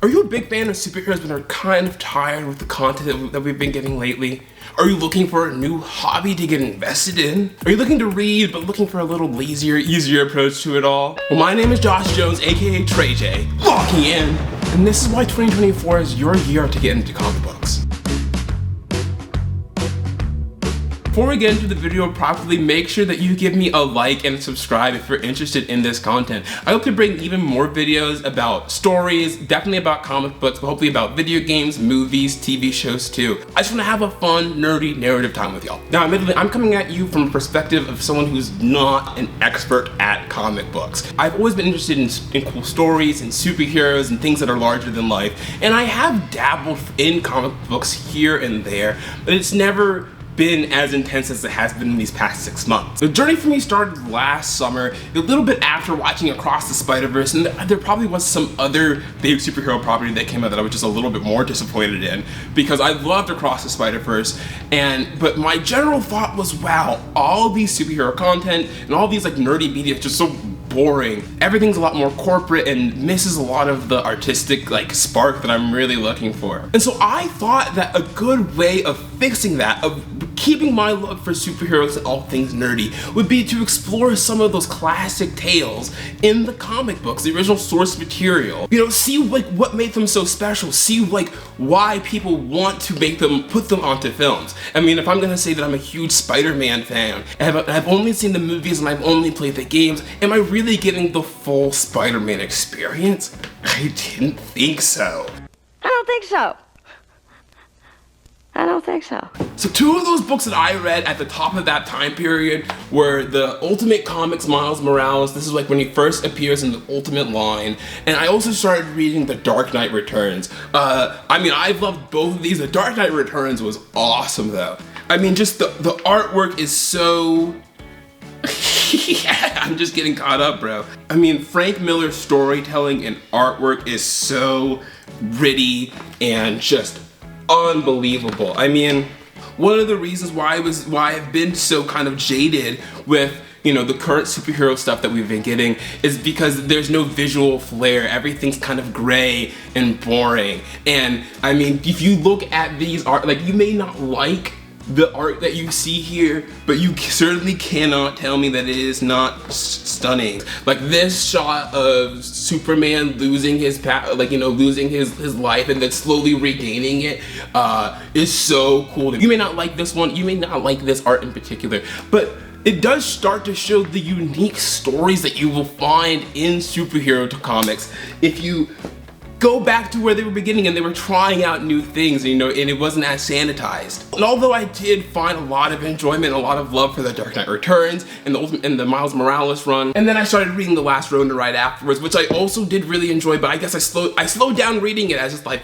Are you a big fan of superheroes but are kind of tired with the content that we've been getting lately? Are you looking for a new hobby to get invested in? Are you looking to read but looking for a little lazier, easier approach to it all? Well, my name is Josh Jones, aka Trey J, locking in, and this is why 2024 is your year to get into comic books. Before we get into the video properly, make sure that you give me a like and subscribe if you're interested in this content. I hope to bring even more videos about stories, definitely about comic books, but hopefully about video games, movies, TV shows too. I just want to have a fun, nerdy narrative time with y'all. Now, admittedly, I'm coming at you from a perspective of someone who's not an expert at comic books. I've always been interested in cool stories and superheroes and things that are larger than life, and I have dabbled in comic books here and there, but it's never been as intense as it has been in these past 6 months. The journey for me started last summer, a little bit after watching Across the Spider-Verse, and there probably was some other big superhero property that came out that I was just a little bit more disappointed in, because I loved Across the Spider-Verse, but my general thought was, wow, all these superhero content and all these like nerdy media is just so boring. Everything's a lot more corporate and misses a lot of the artistic like spark that I'm really looking for. And so I thought that a good way of fixing that, of keeping my love for superheroes and all things nerdy, would be to explore some of those classic tales in the comic books, the original source material. You know, see like what made them so special, see like why people want to put them onto films. I mean, if I'm gonna say that I'm a huge Spider-Man fan, and I've only seen the movies and I've only played the games, am I really getting the full Spider-Man experience? I didn't think so. I don't think so. I don't think so. So two of those books that I read at the top of that time period were the Ultimate Comics Miles Morales. This is like when he first appears in the Ultimate line. And I also started reading The Dark Knight Returns. I mean, I've loved both of these. The Dark Knight Returns was awesome though. I mean, just the artwork is so... yeah, I'm just getting caught up, bro. I mean, Frank Miller's storytelling and artwork is so gritty and just unbelievable. I mean, one of the reasons why I've been so kind of jaded with, you know, the current superhero stuff that we've been getting is because there's no visual flair. Everything's kind of gray and boring. And I mean, if you look at these art, like, you may not like the art that you see here, but you certainly cannot tell me that it is not stunning. Like this shot of Superman losing his losing his life and then slowly regaining it is so cool. You may not like this one, you may not like this art in particular, but it does start to show the unique stories that you will find in superhero comics if you go back to where they were beginning and they were trying out new things, you know, and it wasn't as sanitized. And although I did find a lot of enjoyment, a lot of love for The Dark Knight Returns and the Miles Morales run, and then I started reading The Last Ronin right afterwards, which I also did really enjoy, but I guess I slowed down reading it as life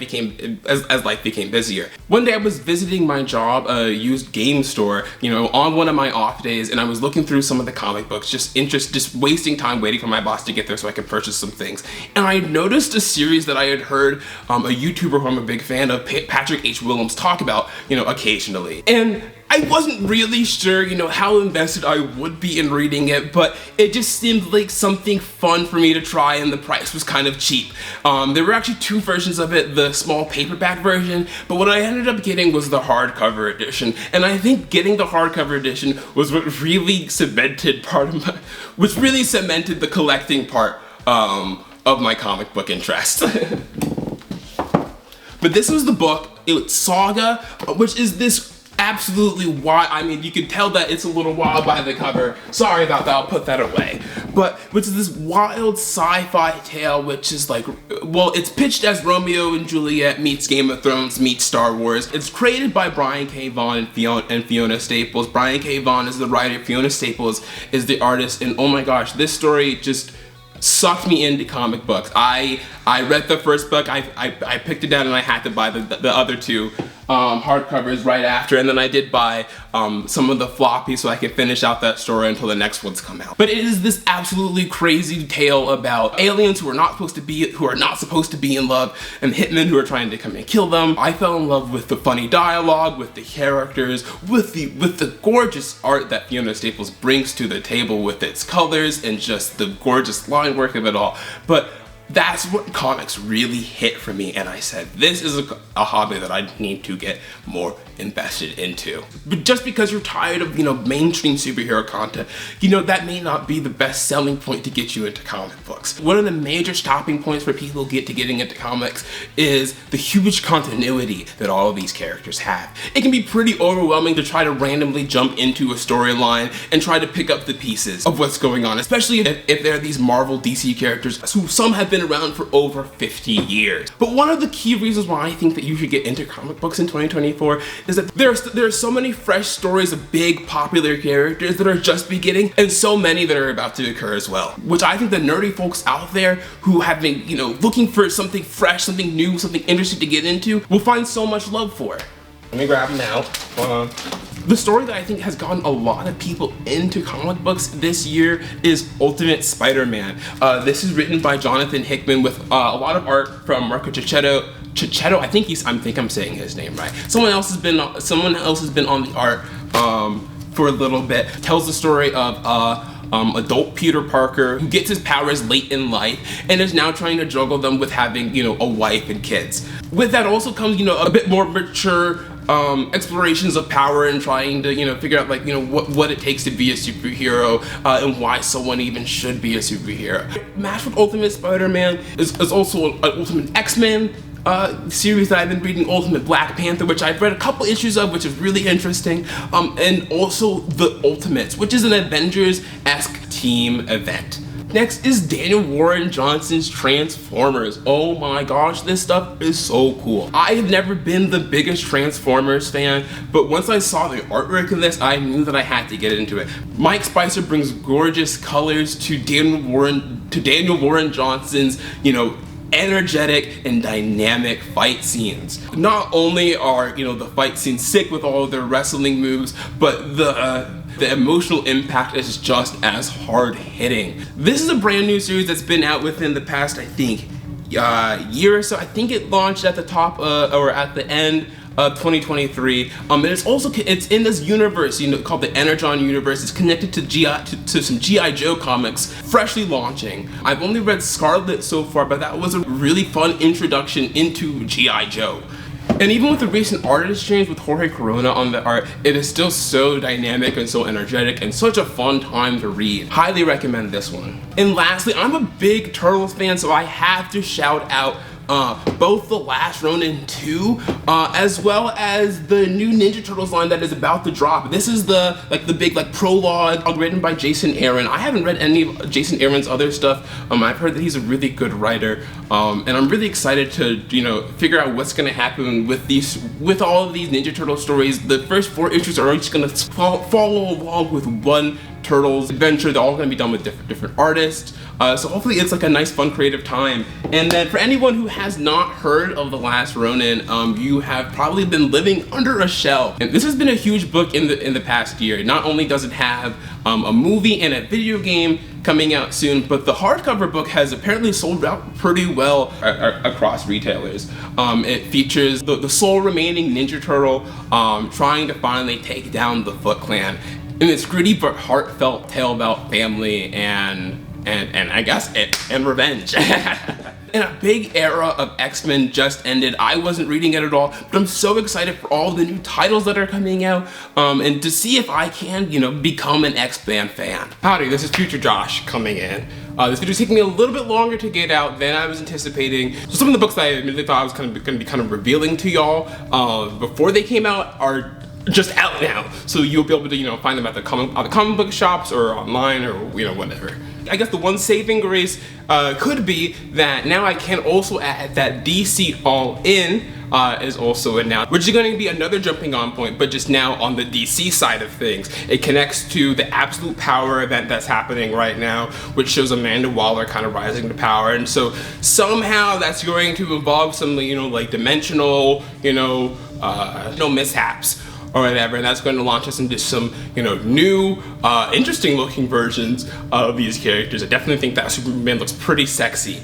became busier. One day I was visiting my job, a used game store, you know, on one of my off days, and I was looking through some of the comic books, just wasting time waiting for my boss to get there so I could purchase some things. And I noticed a series that I had heard a YouTuber who I'm a big fan of, Patrick H. Willems, talk about, you know, occasionally. And I wasn't really sure, you know, how invested I would be in reading it, but it just seemed like something fun for me to try, and the price was kind of cheap. There were actually two versions of it, the small paperback version, but what I ended up getting was the hardcover edition. And I think getting the hardcover edition was what really cemented the collecting part of my comic book interest. But this was the book, it's Saga, which is this absolutely wild, I mean, you can tell that it's a little wild by the cover. Sorry about that, I'll put that away. But which is this wild sci-fi tale, which is like, well, it's pitched as Romeo and Juliet meets Game of Thrones meets Star Wars. It's created by Brian K. Vaughan and Fiona Staples. Brian K. Vaughan is the writer, Fiona Staples is the artist, and oh my gosh, this story just sucked me into comic books. I read the first book, I picked it down, and I had to buy the other two hardcovers right after, and then I did buy some of the floppies so I could finish out that story until the next ones come out. But it is this absolutely crazy tale about aliens who are not supposed to be in love, and hitmen who are trying to come and kill them. I fell in love with the funny dialogue, with the characters, with the gorgeous art that Fiona Staples brings to the table with its colors and just the gorgeous line work of it all. But That's what comics really hit for me, and I said, this is a hobby that I need to get more invested into. But just because you're tired of, mainstream superhero content, that may not be the best selling point to get you into comic books. One of the major stopping points for people getting into comics is the huge continuity that all of these characters have. It can be pretty overwhelming to try to randomly jump into a storyline and try to pick up the pieces of what's going on, especially if there are these Marvel DC characters who some have been around for over 50 years. But one of the key reasons why I think that you should get into comic books in 2024 is that there are so many fresh stories of big popular characters that are just beginning, and so many that are about to occur as well, which I think the nerdy folks out there who have been looking for something fresh, something new, something interesting to get into will find so much love for. Let me grab them out. The story that I think has gotten a lot of people into comic books this year is Ultimate Spider-Man. This is written by Jonathan Hickman with a lot of art from Marco Checchetto. I think I'm saying his name right. Someone else has been on the art for a little bit. Tells the story of adult Peter Parker who gets his powers late in life and is now trying to juggle them with having a wife and kids. With that also comes a bit more mature explorations of power and trying to figure out what it takes to be a superhero and why someone even should be a superhero. Matched with Ultimate Spider-Man is also an Ultimate X-Men series that I've been reading, Ultimate Black Panther, which I've read a couple issues of, which is really interesting, and also The Ultimates, which is an Avengers-esque team event. Next is Daniel Warren Johnson's Transformers. Oh my gosh, this stuff is so cool. I have never been the biggest Transformers fan, but once I saw the artwork of this, I knew that I had to get into it. Mike Spicer brings gorgeous colors to Daniel Warren Johnson's, energetic and dynamic fight scenes. Not only are the fight scenes sick with all of their wrestling moves, but the emotional impact is just as hard hitting. This is a brand new series that's been out within the past, I think, year or so. I think it launched at the top or at the end of 2023. And it's in this universe, called the Energon universe. It's connected to some G.I. Joe comics, freshly launching. I've only read Scarlet so far, but that was a really fun introduction into G.I. Joe. And even with the recent artist change with Jorge Corona on the art, it is still so dynamic and so energetic and such a fun time to read. Highly recommend this one. And lastly, I'm a big Turtles fan, so I have to shout out both The Last Ronin 2, as well as the new Ninja Turtles line that is about to drop. This is the big prologue written by Jason Aaron. I haven't read any of Jason Aaron's other stuff. I've heard that he's a really good writer, and I'm really excited to figure out what's gonna happen with all of these Ninja Turtle stories. The first 4 issues are just gonna follow along with one Turtles adventure. They're all gonna be done with different artists. So hopefully it's a nice, fun, creative time. And then for anyone who has not heard of The Last Ronin, you have probably been living under a shell. And this has been a huge book in the past year. Not only does it have a movie and a video game coming out soon, but the hardcover book has apparently sold out pretty well across retailers. It features the sole remaining Ninja Turtle trying to finally take down the Foot Clan. And this gritty but heartfelt tale about family and I guess and revenge. And a big era of X-Men just ended. I wasn't reading it at all, but I'm so excited for all the new titles that are coming out, and to see if I can, become an X-Men fan. Howdy, this is Future Josh coming in. This video is taking me a little bit longer to get out than I was anticipating. So some of the books that I admittedly thought I was going to be kind of revealing to y'all before they came out are just out now, so you'll be able to find them at the comic book shops or online or whatever. I guess the one saving grace could be that now I can also add that DC All In is also announced, which is going to be another jumping on point, but just now on the DC side of things. It connects to the Absolute Power event that's happening right now, which shows Amanda Waller kind of rising to power, and so somehow that's going to involve some dimensional mishaps or whatever, and that's going to launch us into some, new, interesting looking versions of these characters. I definitely think that Superman looks pretty sexy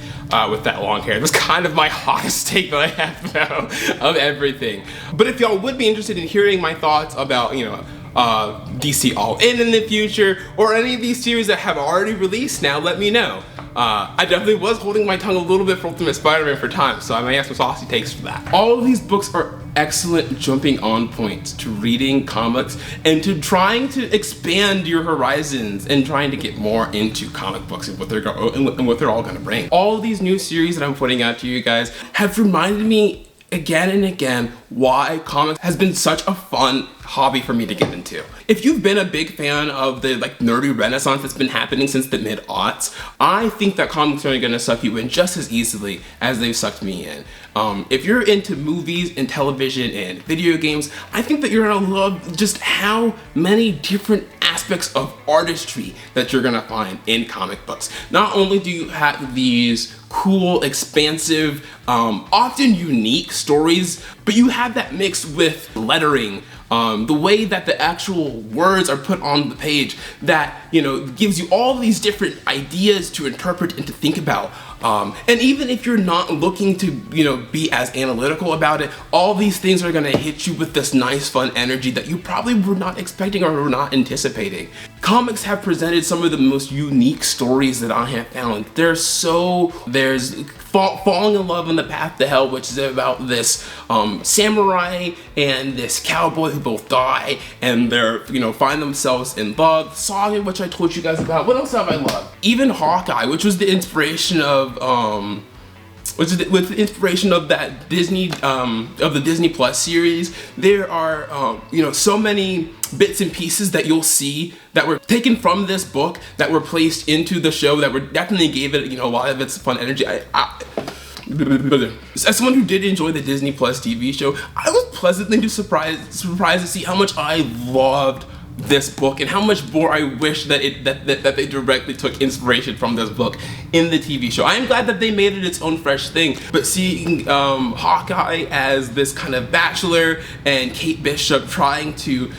with that long hair. That's kind of my hottest take that I have now of everything. But if y'all would be interested in hearing my thoughts about, DC All In the future, or any of these series that have already released now, let me know. I definitely was holding my tongue a little bit for Ultimate Spider-Man for time, so I may have some saucy takes for that. All of these books are excellent jumping on points to reading comics and to trying to expand your horizons and trying to get more into comic books and what they're all going to bring. All of these new series that I'm putting out to you guys have reminded me again and again why comics has been such a fun hobby for me to get into. If you've been a big fan of the nerdy renaissance that's been happening since the mid-aughts, I think that comics are gonna suck you in just as easily as they've sucked me in. If you're into movies and television and video games, I think that you're gonna love just how many different aspects of artistry that you're gonna find in comic books. Not only do you have these cool, expansive, often unique stories, but you have that mixed with lettering, the way that the actual words are put on the page that, gives you all these different ideas to interpret and to think about. And even if you're not looking to, be as analytical about it, all these things are gonna hit you with this nice, fun energy that you probably were not expecting or were not anticipating. Comics have presented some of the most unique stories that I have found. There's Falling in Love on the Path to Hell, which is about this samurai and this cowboy who both die, and they're, find themselves in love. Saga, which I told you guys about. What else have I loved? Even Hawkeye, which was the inspiration of with the inspiration of that Disney of the Disney Plus series. There are so many bits and pieces that you'll see that were taken from this book that were placed into the show that were definitely gave it a lot of its fun energy. As someone who did enjoy the Disney Plus TV show, I was pleasantly surprised to see how much I loved this book and how much more I wish that they directly took inspiration from this book in the TV show. I am glad that they made it its own fresh thing, but seeing Hawkeye as this kind of bachelor and Kate Bishop trying to,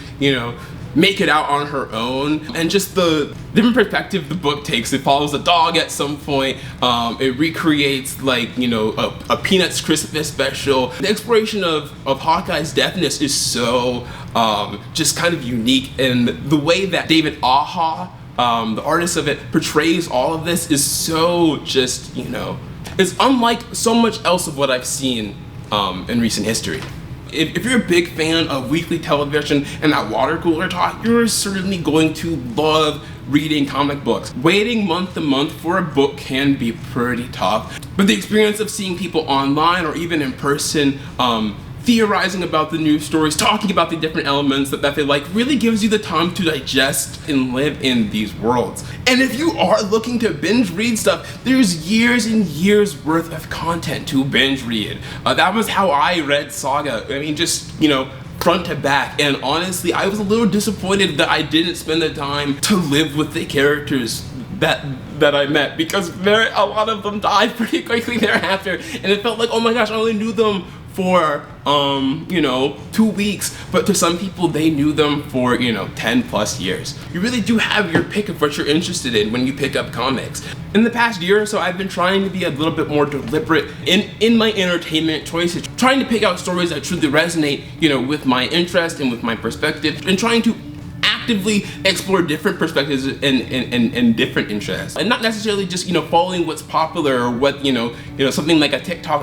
make it out on her own, and just the different perspective the book takes. It follows a dog at some point. It recreates a Peanuts Christmas special. The exploration of Hawkeye's deafness is so just kind of unique, and the way that David Aja, the artist of it, portrays all of this is so just, it's unlike so much else of what I've seen in recent history. If you're a big fan of weekly television and that water cooler talk, you're certainly going to love reading comic books. Waiting month to month for a book can be pretty tough, but the experience of seeing people online or even in person theorizing about the news stories, talking about the different elements that they like, really gives you the time to digest and live in these worlds. And if you are looking to binge read stuff, there's years and years worth of content to binge read. That was how I read Saga. I mean, just, front to back. And honestly, I was a little disappointed that I didn't spend the time to live with the characters that I met, because a lot of them died pretty quickly thereafter, and it felt like, oh my gosh, I only knew them for 2 weeks, but to some people they knew them for 10 plus years. You really do have your pick of what you're interested in when you pick up comics. In the past year or so, I've been trying to be a little bit more deliberate in my entertainment choices, trying to pick out stories that truly resonate with my interest and with my perspective, and trying to actively explore different perspectives and different interests, and not necessarily just following what's popular or what something like a TikTok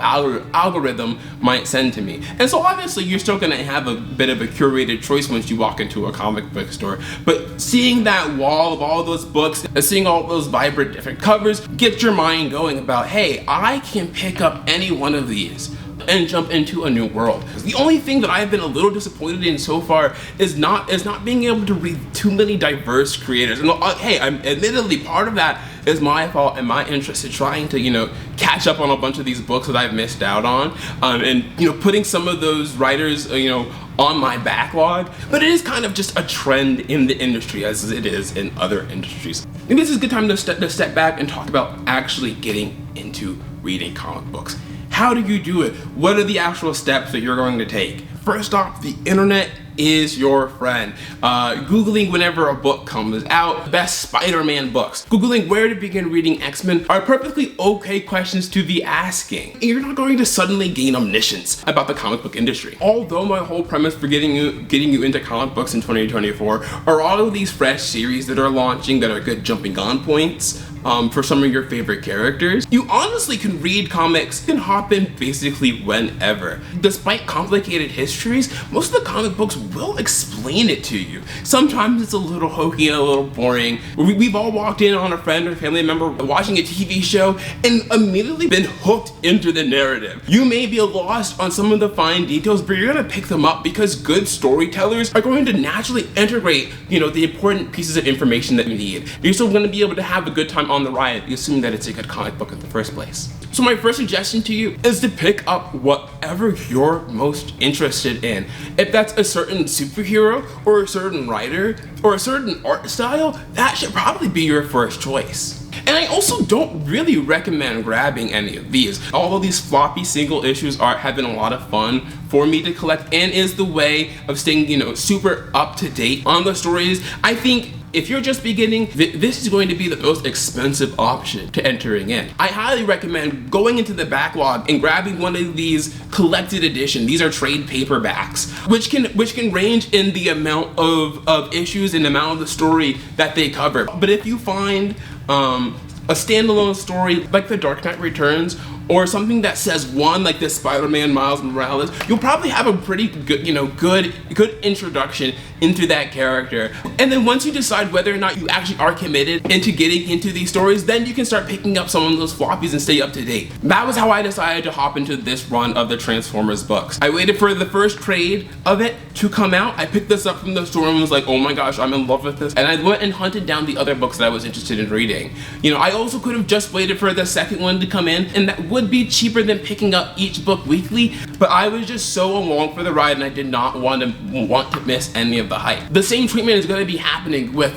algorithm might send to me. And so obviously you're still gonna have a bit of a curated choice once you walk into a comic book store, but seeing that wall of all those books and seeing all those vibrant different covers gets your mind going about, hey, I can pick up any one of these and jump into a new world. The only thing that I've been a little disappointed in so far is not being able to read too many diverse creators. And hey, I'm admittedly, part of that is my fault and my interest in trying to catch up on a bunch of these books that I've missed out on, and putting some of those writers on my backlog. But it is kind of just a trend in the industry, as it is in other industries. Maybe this is a good time to step back and talk about actually getting into reading comic books. How do you do it? What are the actual steps that you're going to take? First off, the internet is your friend. Googling whenever a book comes out, best Spider-Man books, Googling where to begin reading X-Men are perfectly okay questions to be asking. You're not going to suddenly gain omniscience about the comic book industry. Although my whole premise for getting you into comic books in 2024 are all of these fresh series that are launching that are good jumping on points, for some of your favorite characters. You honestly can read comics and hop in basically whenever. Despite complicated histories, most of the comic books will explain it to you. Sometimes it's a little hokey and a little boring. We've all walked in on a friend or family member watching a TV show and immediately been hooked into the narrative. You may be lost on some of the fine details, but you're gonna pick them up because good storytellers are going to naturally integrate, the important pieces of information that you need. You're still gonna be able to have a good time on the ride, assuming that it's a good comic book in the first place. So my first suggestion to you is to pick up whatever you're most interested in. If that's a certain superhero or a certain writer or a certain art style, that should probably be your first choice. And I also don't really recommend grabbing any of these. Although these floppy single issues have been a lot of fun for me to collect and is the way of staying, super up to date on the stories, I think if you're just beginning, this is going to be the most expensive option to entering in. I highly recommend going into the backlog and grabbing one of these collected edition. These are trade paperbacks, which can range in the amount of issues and the amount of the story that they cover. But if you find a standalone story like The Dark Knight Returns, or something that says one like this Spider-Man Miles Morales, you'll probably have a pretty good, good introduction into that character. And then once you decide whether or not you actually are committed into getting into these stories, then you can start picking up some of those floppies and stay up to date. That was how I decided to hop into this run of the Transformers books. I waited for the first trade of it to come out. I picked this up from the store and was like, oh my gosh, I'm in love with this. And I went and hunted down the other books that I was interested in reading. I also could have just waited for the second one to come in, and that would be cheaper than picking up each book weekly, but I was just so along for the ride and I did not want to miss any of the hype. The same treatment is going to be happening with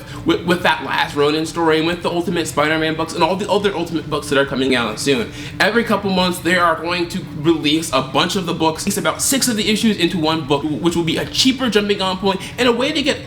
that last Ronin story and with the Ultimate Spider-Man books and all the other Ultimate books that are coming out soon. Every couple months they are going to release a bunch of the books, at least about 6 of the issues into one book, which will be a cheaper jumping on point and a way to get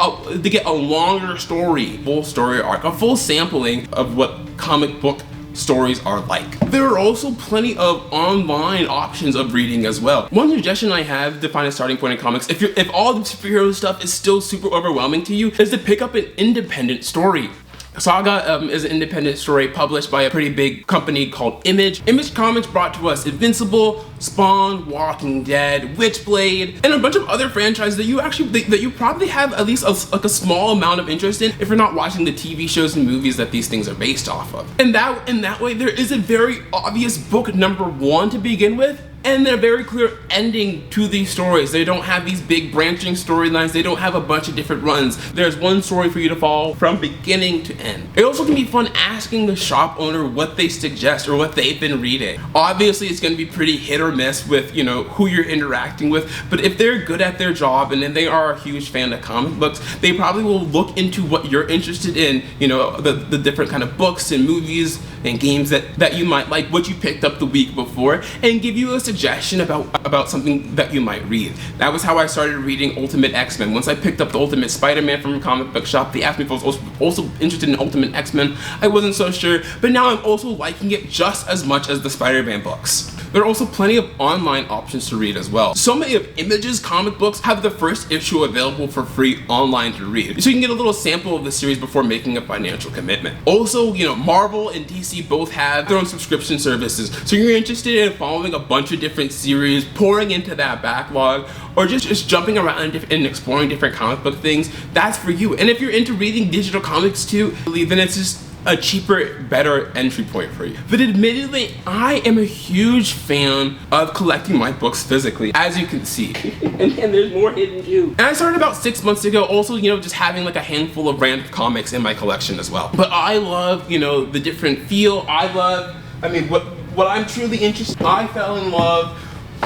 a longer story, full story arc, a full sampling of what comic book stories are like. There are also plenty of online options of reading as well. One suggestion I have to find a starting point in comics, if all the superhero stuff is still super overwhelming to you, is to pick up an independent story. Saga is an independent story published by a pretty big company called Image. Image Comics brought to us Invincible, Spawn, Walking Dead, Witchblade, and a bunch of other franchises that you probably have at least a small amount of interest in if you're not watching the TV shows and movies that these things are based off of. And that way there is a very obvious book number 1 to begin with, and a very clear ending to these stories. They don't have these big branching storylines. They don't have a bunch of different runs. There's one story for you to follow from beginning to end. It also can be fun asking the shop owner what they suggest or what they've been reading. Obviously, it's going to be pretty hit or miss with, who you're interacting with, but if they're good at their job and then they are a huge fan of comic books, they probably will look into what you're interested in, the different kind of books and movies and games that you might like, what you picked up the week before, and give you a suggestion about something that you might read. That was how I started reading Ultimate X-Men. Once I picked up the Ultimate Spider-Man from a comic book shop, they asked me if I was also interested in Ultimate X-Men. I wasn't so sure, but now I'm also liking it just as much as the Spider-Man books. There are also plenty of online options to read as well. So many of Image's comic books have the first issue available for free online to read, so you can get a little sample of the series before making a financial commitment. Also, Marvel and DC both have their own subscription services, so you're interested in following a bunch of different series, pouring into that backlog, or just jumping around and exploring different comic book things, that's for you. And if you're into reading digital comics too, then it's just a cheaper, better entry point for you. But admittedly, I am a huge fan of collecting my books physically, as you can see. and there's more hidden too. And I started about 6 months ago, also, just having like a handful of random comics in my collection as well. But I love, the different feel. What I'm truly interested in, I fell in love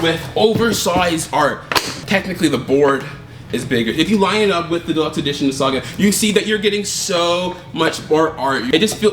with oversized art. Technically, the board is bigger. If you line it up with the deluxe edition of Saga, you see that you're getting so much more art.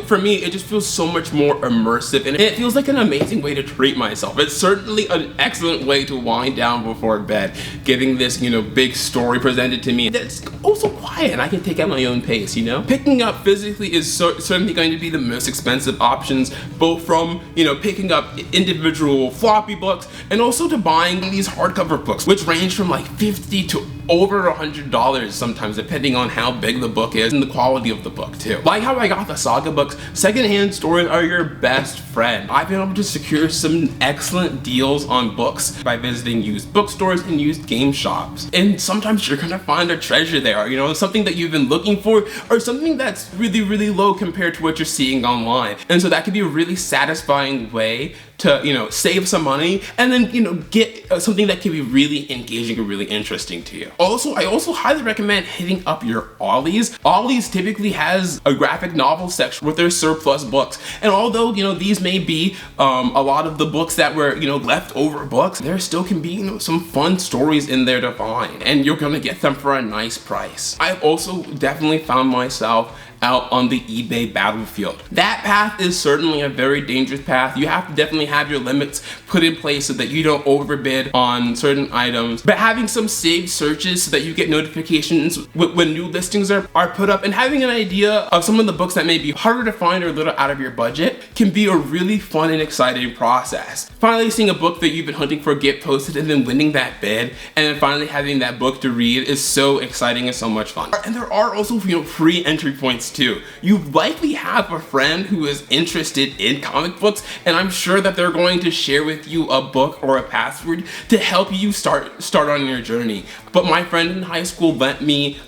For me, it just feels so much more immersive, and it feels like an amazing way to treat myself. It's certainly an excellent way to wind down before bed, getting this, big story presented to me that's also quiet and I can take at my own pace, Picking up physically is certainly going to be the most expensive options, both from, picking up individual floppy books and also to buying these hardcover books, which range from like $50 to over $100 sometimes, depending on how big the book is and the quality of the book too. Like how I got the Saga books, secondhand stores are your best friend. I've been able to secure some excellent deals on books by visiting used bookstores and used game shops. And sometimes you're gonna find a treasure there, you know, something that you've been looking for, or something that's really low compared to what you're seeing online. And so that could be a really satisfying way to, you know, save some money and then, you know, get something that can be really engaging or really interesting to you. Also, I also highly recommend hitting up your Ollie's. Ollie's typically has a graphic novel section with their surplus books. And although, you know, these may be a lot of the books that were, you know, leftover books, there still can be, you know, some fun stories in there to find, and you're gonna get them for a nice price. I've also definitely found myself out on the eBay battlefield. That path is certainly a very dangerous path. You have to definitely have your limits put in place so that you don't overbid on certain items. But having some saved searches so that you get notifications when new listings are put up, and having an idea of some of the books that may be harder to find or a little out of your budget can be a really fun and exciting process. Finally seeing a book that you've been hunting for get posted and then winning that bid, and then finally having that book to read is so exciting and so much fun. And there are also, you know, free entry points too. You likely have a friend who is interested in comic books, and I'm sure that they're going to share with you a book or a password to help you start on your journey. But my friend in high school lent me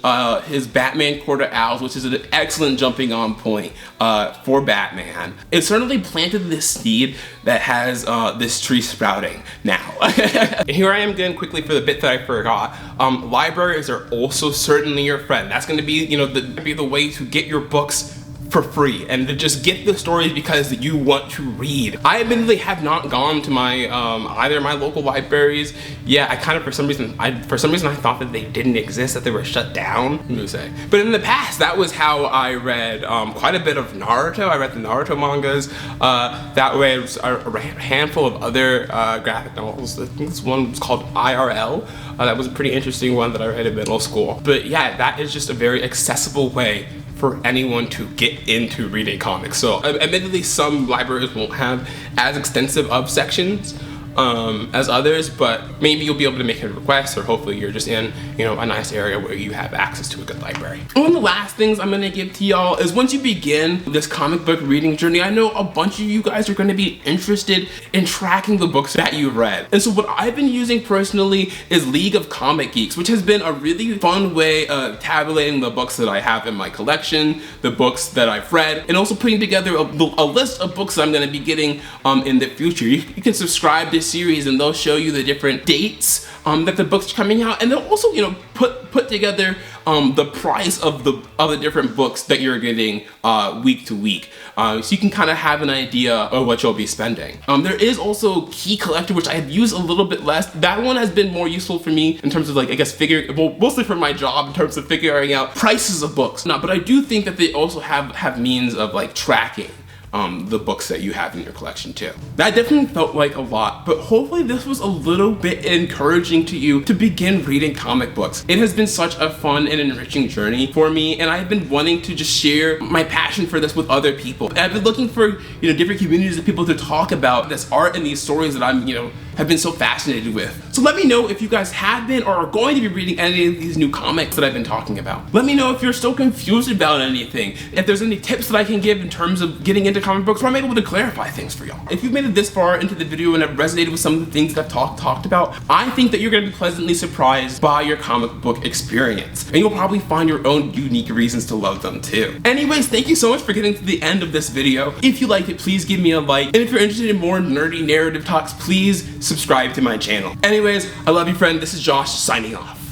his Batman Court of Owls, which is an excellent jumping on point for Batman. It certainly planted this seed that has this tree sprouting now. Here I am again quickly for the bit that I forgot. Libraries are also certainly your friend. That's going to be, you know, the way to get your books for free and to just get the stories because you want to read. I admittedly have not gone to my either my local libraries. Yeah, I kind of for some reason I thought that they didn't exist, that they were shut down. I'm gonna say. But in the past, that was how I read quite a bit of Naruto. I read the Naruto mangas. That way, it was a handful of other graphic novels. I think this one was called IRL. That was a pretty interesting one that I read in middle school. But yeah, that is just a very accessible way for anyone to get into reading comics. So admittedly, some libraries won't have as extensive of sections as others, but maybe you'll be able to make a request, or hopefully you're just in, you know, a nice area where you have access to a good library. One of the last things I'm gonna give to y'all is once you begin this comic book reading journey, I know a bunch of you guys are gonna be interested in tracking the books that you read. And so what I've been using personally is League of Comic Geeks, which has been a really fun way of tabulating the books that I have in my collection, the books that I've read, and also putting together a list of books that I'm gonna be getting in the future. You can subscribe to series and they'll show you the different dates that the book's coming out, and they'll also, you know, put together the price of the different books that you're getting week to week, so you can kind of have an idea of what you'll be spending. There is also Key Collector, which I have used a little bit less. That one has been more useful for me in terms of, like, I guess mostly for my job in terms of figuring out prices of books. But I do think that they also have means of, like, tracking the books that you have in your collection too. That definitely felt like a lot, but hopefully this was a little bit encouraging to you to begin reading comic books. It has been such a fun and enriching journey for me, and I've been wanting to just share my passion for this with other people. I've been looking for, you know, different communities of people to talk about this art and these stories that I'm, you know, have been so fascinated with. So let me know if you guys have been or are going to be reading any of these new comics that I've been talking about. Let me know if you're still confused about anything, if there's any tips that I can give in terms of getting into comic books, or I'm able to clarify things for y'all. If you've made it this far into the video and have resonated with some of the things that I've talked about, I think that you're gonna be pleasantly surprised by your comic book experience, and you'll probably find your own unique reasons to love them too. Anyways, thank you so much for getting to the end of this video. If you liked it, please give me a like, and if you're interested in more nerdy narrative talks, please subscribe to my channel. Anyways, I love you, friend. This is Josh signing off.